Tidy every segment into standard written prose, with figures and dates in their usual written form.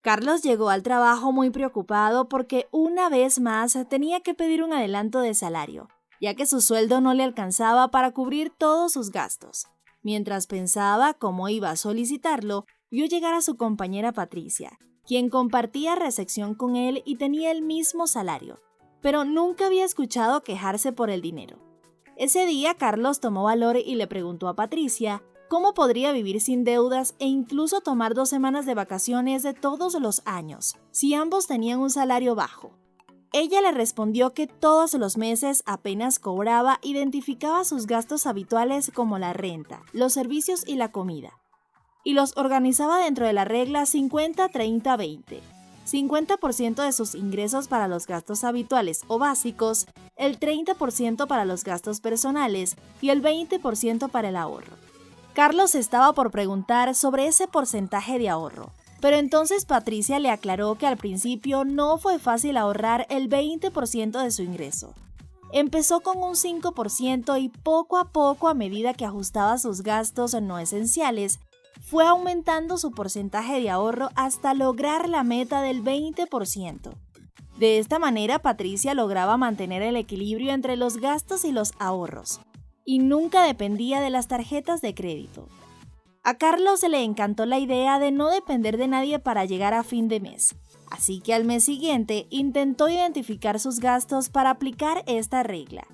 Carlos llegó al trabajo muy preocupado porque una vez más tenía que pedir un adelanto de salario, ya que su sueldo no le alcanzaba para cubrir todos sus gastos. Mientras pensaba cómo iba a solicitarlo, vio llegar a su compañera Patricia, quien compartía recepción con él y tenía el mismo salario, pero nunca había escuchado quejarse por el dinero. Ese día Carlos tomó valor y le preguntó a Patricia cómo podría vivir sin deudas e incluso tomar 2 semanas de vacaciones de todos los años, si ambos tenían un salario bajo. Ella le respondió que todos los meses apenas cobraba, identificaba sus gastos habituales como la renta, los servicios y la comida, y los organizaba dentro de la regla 50-30-20. 50% de sus ingresos para los gastos habituales o básicos, el 30% para los gastos personales y el 20% para el ahorro. Carlos estaba por preguntar sobre ese porcentaje de ahorro, pero entonces Patricia le aclaró que al principio no fue fácil ahorrar el 20% de su ingreso. Empezó con un 5% y poco a poco, a medida que ajustaba sus gastos no esenciales, fue aumentando su porcentaje de ahorro hasta lograr la meta del 20%. De esta manera, Patricia lograba mantener el equilibrio entre los gastos y los ahorros, y nunca dependía de las tarjetas de crédito. A Carlos le encantó la idea de no depender de nadie para llegar a fin de mes, así que al mes siguiente intentó identificar sus gastos para aplicar esta regla.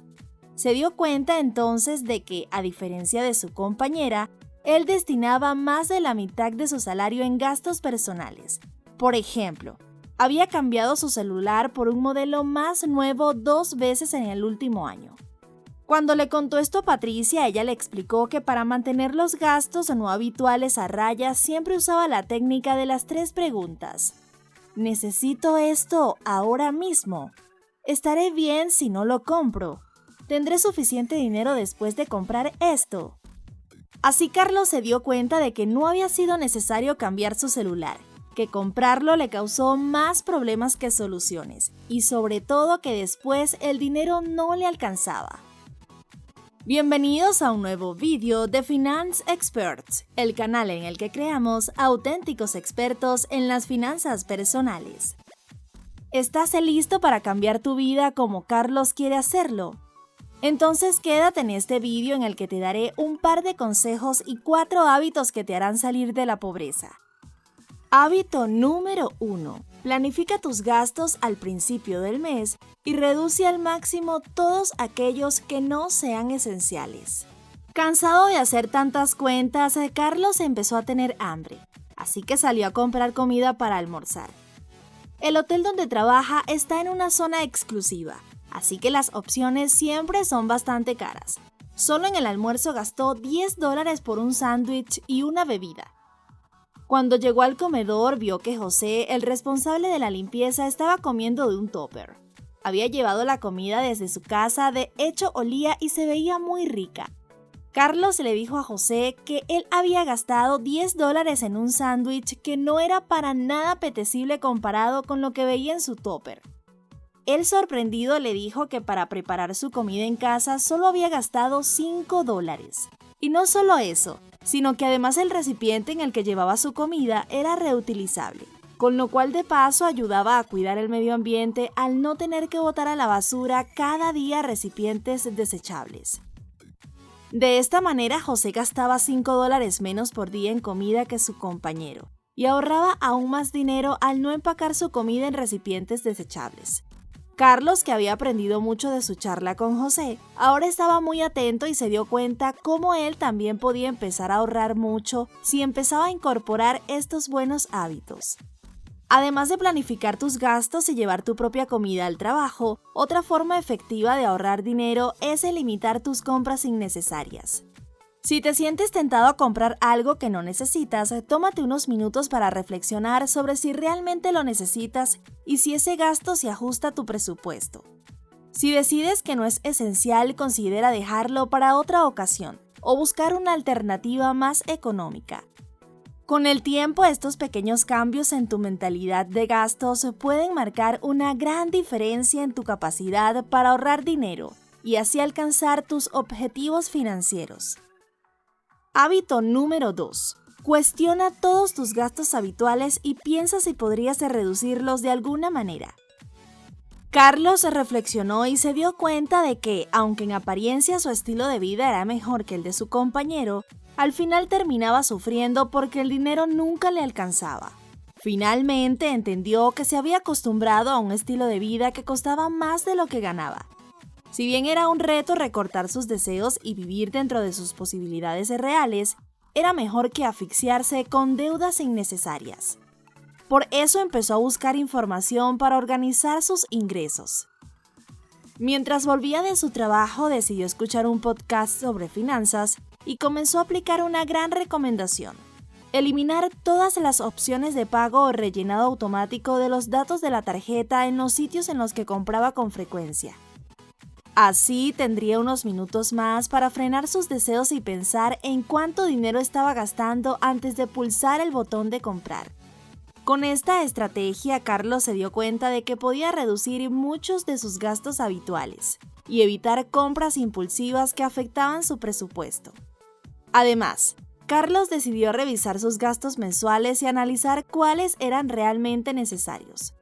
Se dio cuenta entonces de que, a diferencia de su compañera, él destinaba más de la mitad de su salario en gastos personales. Por ejemplo, había cambiado su celular por un modelo más nuevo 2 veces en el último año. Cuando le contó esto a Patricia, ella le explicó que para mantener los gastos no habituales a raya siempre usaba la técnica de las 3 preguntas. ¿Necesito esto ahora mismo? ¿Estaré bien si no lo compro? ¿Tendré suficiente dinero después de comprar esto? Así Carlos se dio cuenta de que no había sido necesario cambiar su celular, que comprarlo le causó más problemas que soluciones, y sobre todo que después el dinero no le alcanzaba. Bienvenidos a un nuevo vídeo de Finance Experts, el canal en el que creamos auténticos expertos en las finanzas personales. ¿Estás listo para cambiar tu vida como Carlos quiere hacerlo? Entonces quédate en este vídeo en el que te daré un par de consejos y 4 hábitos que te harán salir de la pobreza. Hábito número 1. Planifica tus gastos al principio del mes y reduce al máximo todos aquellos que no sean esenciales. Cansado de hacer tantas cuentas, Carlos empezó a tener hambre, así que salió a comprar comida para almorzar. El hotel donde trabaja está en una zona exclusiva, así que las opciones siempre son bastante caras. Solo en el almuerzo gastó $10 por un sándwich y una bebida. Cuando llegó al comedor, vio que José, el responsable de la limpieza, estaba comiendo de un tupper. Había llevado la comida desde su casa, de hecho olía y se veía muy rica. Carlos le dijo a José que él había gastado $10 en un sándwich que no era para nada apetecible comparado con lo que veía en su tupper. Él, sorprendido, le dijo que para preparar su comida en casa solo había gastado $5. Y no solo eso, sino que además el recipiente en el que llevaba su comida era reutilizable, con lo cual de paso ayudaba a cuidar el medio ambiente al no tener que botar a la basura cada día recipientes desechables. De esta manera, José gastaba $5 menos por día en comida que su compañero, y ahorraba aún más dinero al no empacar su comida en recipientes desechables. Carlos, que había aprendido mucho de su charla con José, ahora estaba muy atento y se dio cuenta cómo él también podía empezar a ahorrar mucho si empezaba a incorporar estos buenos hábitos. Además de planificar tus gastos y llevar tu propia comida al trabajo, otra forma efectiva de ahorrar dinero es limitar tus compras innecesarias. Si te sientes tentado a comprar algo que no necesitas, tómate unos minutos para reflexionar sobre si realmente lo necesitas y si ese gasto se ajusta a tu presupuesto. Si decides que no es esencial, considera dejarlo para otra ocasión o buscar una alternativa más económica. Con el tiempo, estos pequeños cambios en tu mentalidad de gastos pueden marcar una gran diferencia en tu capacidad para ahorrar dinero y así alcanzar tus objetivos financieros. Hábito número 2. Cuestiona todos tus gastos habituales y piensa si podrías reducirlos de alguna manera. Carlos reflexionó y se dio cuenta de que, aunque en apariencia su estilo de vida era mejor que el de su compañero, al final terminaba sufriendo porque el dinero nunca le alcanzaba. Finalmente entendió que se había acostumbrado a un estilo de vida que costaba más de lo que ganaba. Si bien era un reto recortar sus deseos y vivir dentro de sus posibilidades reales, era mejor que asfixiarse con deudas innecesarias. Por eso empezó a buscar información para organizar sus ingresos. Mientras volvía de su trabajo, decidió escuchar un podcast sobre finanzas y comenzó a aplicar una gran recomendación: eliminar todas las opciones de pago o rellenado automático de los datos de la tarjeta en los sitios en los que compraba con frecuencia. Así tendría unos minutos más para frenar sus deseos y pensar en cuánto dinero estaba gastando antes de pulsar el botón de comprar. Con esta estrategia, Carlos se dio cuenta de que podía reducir muchos de sus gastos habituales y evitar compras impulsivas que afectaban su presupuesto. Además, Carlos decidió revisar sus gastos mensuales y analizar cuáles eran realmente necesarios.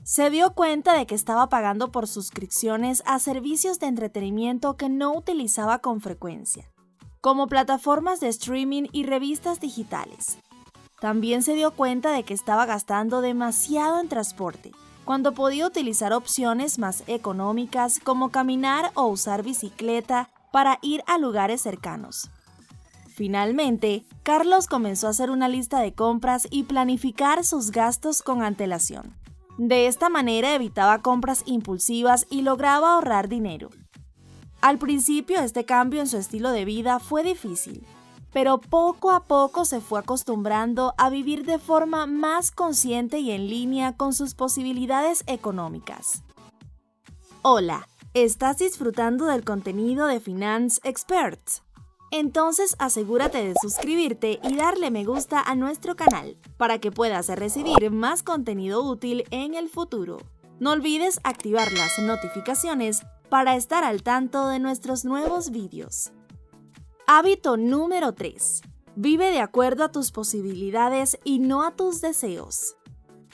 Se dio cuenta de que estaba pagando por suscripciones a servicios de entretenimiento que no utilizaba con frecuencia, como plataformas de streaming y revistas digitales. También se dio cuenta de que estaba gastando demasiado en transporte, cuando podía utilizar opciones más económicas como caminar o usar bicicleta para ir a lugares cercanos. Finalmente, Carlos comenzó a hacer una lista de compras y planificar sus gastos con antelación. De esta manera evitaba compras impulsivas y lograba ahorrar dinero. Al principio, este cambio en su estilo de vida fue difícil, pero poco a poco se fue acostumbrando a vivir de forma más consciente y en línea con sus posibilidades económicas. Hola, ¿estás disfrutando del contenido de Finance Experts? Entonces asegúrate de suscribirte y darle me gusta a nuestro canal para que puedas recibir más contenido útil en el futuro. No olvides activar las notificaciones para estar al tanto de nuestros nuevos vídeos. Hábito número 3. Vive de acuerdo a tus posibilidades y no a tus deseos.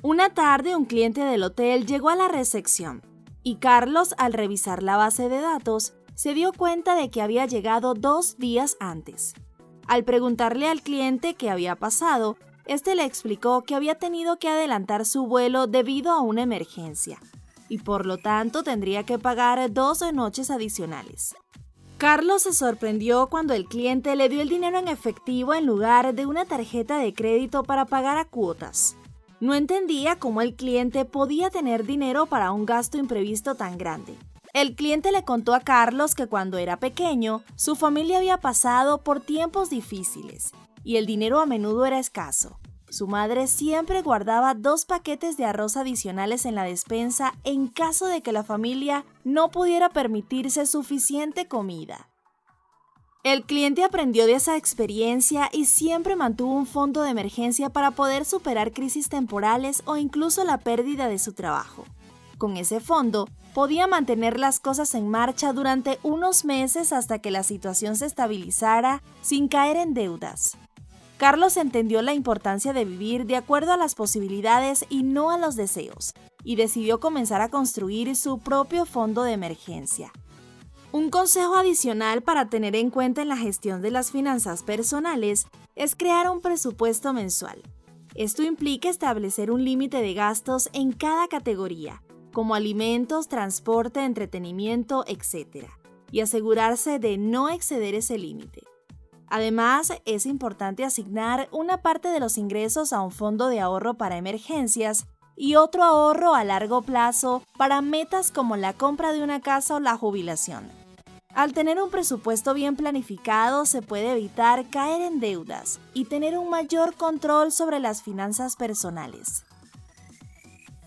Una tarde un cliente del hotel llegó a la recepción y Carlos, al revisar la base de datos, se dio cuenta de que había llegado 2 días antes. Al preguntarle al cliente qué había pasado, este le explicó que había tenido que adelantar su vuelo debido a una emergencia, y por lo tanto tendría que pagar 2 noches adicionales. Carlos se sorprendió cuando el cliente le dio el dinero en efectivo en lugar de una tarjeta de crédito para pagar a cuotas. No entendía cómo el cliente podía tener dinero para un gasto imprevisto tan grande. El cliente le contó a Carlos que cuando era pequeño, su familia había pasado por tiempos difíciles y el dinero a menudo era escaso. Su madre siempre guardaba 2 paquetes de arroz adicionales en la despensa en caso de que la familia no pudiera permitirse suficiente comida. El cliente aprendió de esa experiencia y siempre mantuvo un fondo de emergencia para poder superar crisis temporales o incluso la pérdida de su trabajo. Con ese fondo, podía mantener las cosas en marcha durante unos meses hasta que la situación se estabilizara sin caer en deudas. Carlos entendió la importancia de vivir de acuerdo a las posibilidades y no a los deseos, y decidió comenzar a construir su propio fondo de emergencia. Un consejo adicional para tener en cuenta en la gestión de las finanzas personales es crear un presupuesto mensual. Esto implica establecer un límite de gastos en cada categoría, como alimentos, transporte, entretenimiento, etc., y asegurarse de no exceder ese límite. Además, es importante asignar una parte de los ingresos a un fondo de ahorro para emergencias y otro ahorro a largo plazo para metas como la compra de una casa o la jubilación. Al tener un presupuesto bien planificado, se puede evitar caer en deudas y tener un mayor control sobre las finanzas personales.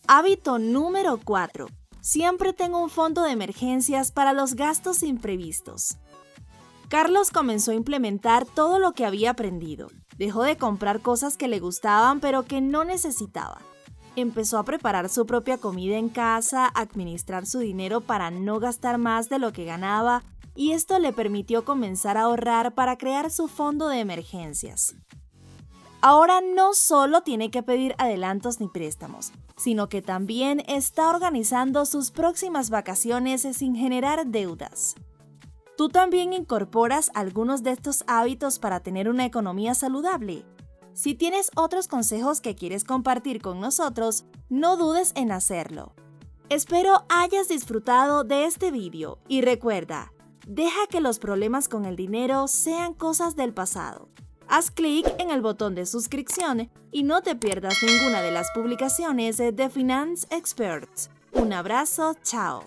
Hábito número 4. Siempre tengo un fondo de emergencias para los gastos imprevistos. Carlos comenzó a implementar todo lo que había aprendido. Dejó de comprar cosas que le gustaban pero que no necesitaba. Empezó a preparar su propia comida en casa, administrar su dinero para no gastar más de lo que ganaba, y esto le permitió comenzar a ahorrar para crear su fondo de emergencias. Ahora no solo tiene que pedir adelantos ni préstamos, sino que también está organizando sus próximas vacaciones sin generar deudas. ¿Tú también incorporas algunos de estos hábitos para tener una economía saludable? Si tienes otros consejos que quieres compartir con nosotros, no dudes en hacerlo. Espero hayas disfrutado de este vídeo y recuerda, deja que los problemas con el dinero sean cosas del pasado. Haz clic en el botón de suscripción y no te pierdas ninguna de las publicaciones de Finance Experts. Un abrazo, chao.